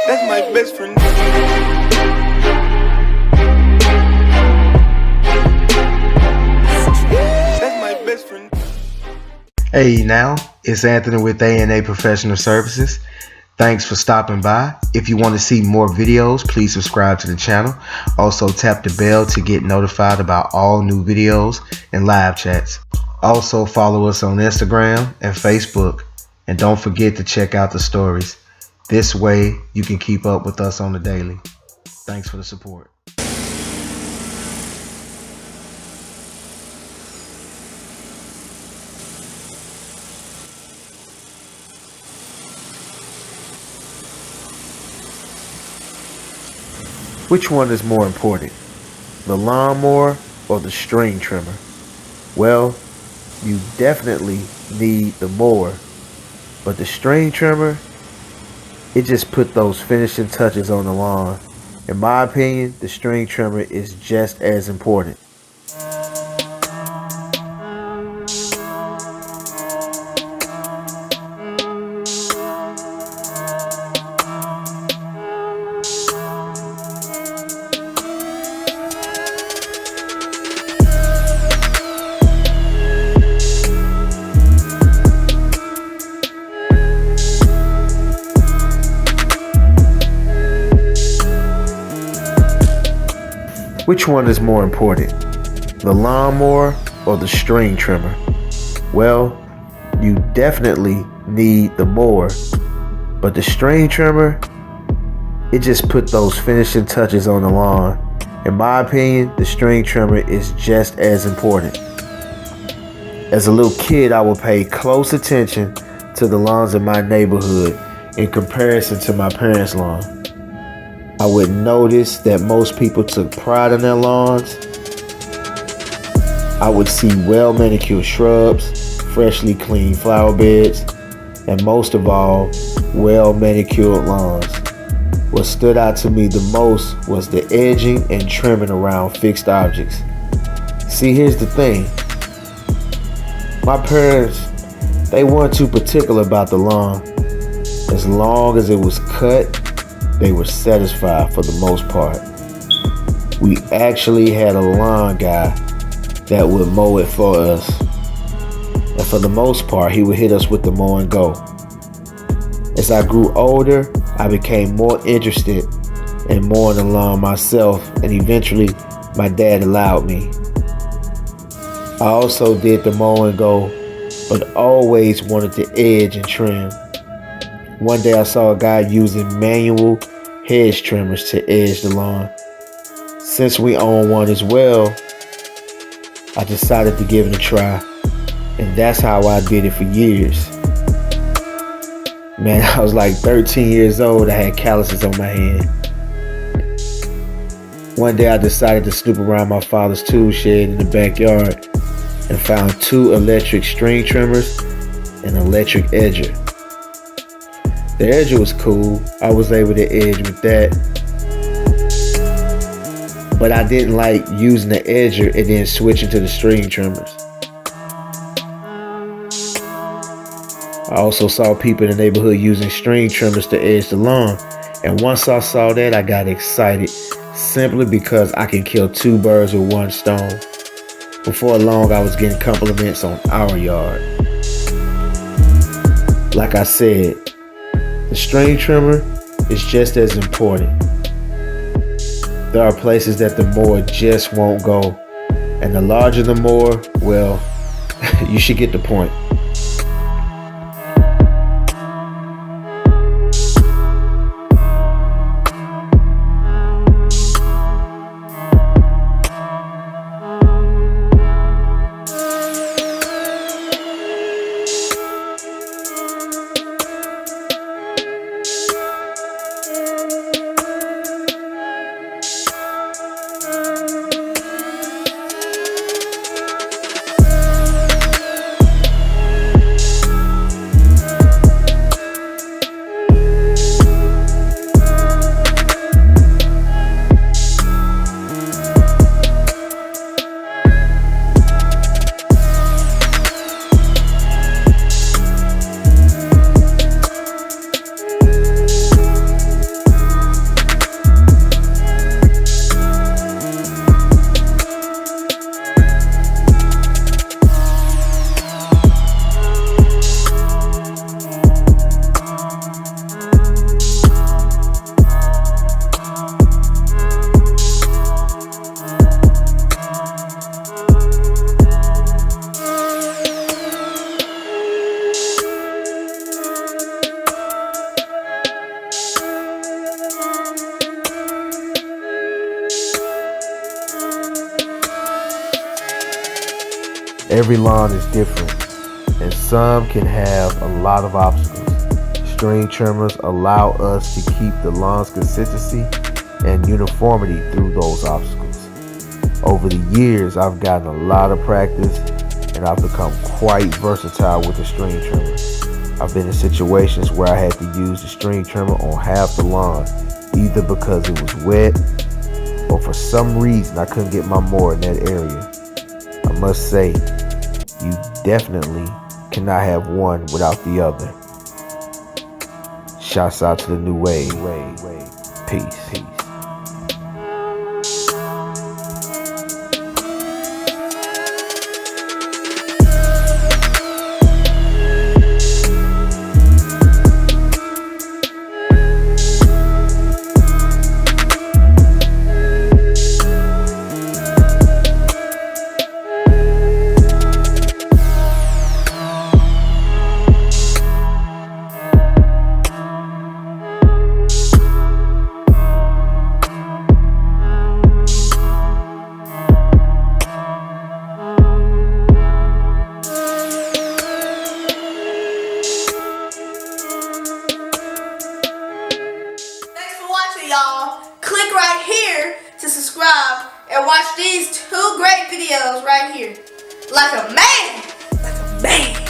That's my best friend. That's my best friend. Hey now, it's Anthony with A&A Professional Services. Thanks for stopping by. If you want to see more videos, please subscribe to the channel. Also tap the bell to get notified about all new videos and live chats. Also follow us on Instagram and Facebook. And don't forget to check out the stories. This way you can keep up with us on the daily. Thanks for the support. Which one is more important, the lawnmower or the string trimmer? Well, you definitely need the mower, but the string trimmer, it just put those finishing touches on the lawn. In my opinion, the string trimmer is just as important. Which one is more important, the lawnmower or the string trimmer? Well, you definitely need the mower, but the string trimmer, it just put those finishing touches on the lawn. In my opinion, the string trimmer is just as important. As a little kid, I would pay close attention to the lawns in my neighborhood in comparison to my parents' lawn. I would notice that most people took pride in their lawns. I would see well manicured shrubs, freshly cleaned flower beds, and most of all, well manicured lawns. What stood out to me the most was the edging and trimming around fixed objects. See, here's the thing. My parents, they weren't too particular about the lawn. As long as it was cut, they were satisfied for the most part. We actually had a lawn guy that would mow it for us. And for the most part, he would hit us with the mow and go. As I grew older, I became more interested in mowing the lawn myself, and eventually my dad allowed me. I also did the mow and go, but always wanted to edge and trim. One day I saw a guy using manual hedge trimmers to edge the lawn. Since we own one as well, I decided to give it a try. And that's how I did it for years. Man, I was like 13 years old. I had calluses on my hand. One day I decided to snoop around my father's tool shed in the backyard and found 2 electric string trimmers and an electric edger. The edger was cool. I was able to edge with that. But I didn't like using the edger and then switching to the string trimmers. I also saw people in the neighborhood using string trimmers to edge the lawn. And once I saw that, I got excited simply because I can kill 2 birds with 1 stone. Before long, I was getting compliments on our yard. Like I said, the string trimmer is just as important. There are places that the mower just won't go. And the larger the mower, well, you should get the point. Every lawn is different, and some can have a lot of obstacles. String trimmers allow us to keep the lawn's consistency and uniformity through those obstacles. Over the years, I've gotten a lot of practice, and I've become quite versatile with the string trimmer. I've been in situations where I had to use the string trimmer on half the lawn, either because it was wet or for some reason I couldn't get my mower in that area. I must say, you definitely cannot have one without the other. Shouts out to the new wave. Peace. Y'all, click right here to subscribe and watch these 2 great videos right here. Like a man.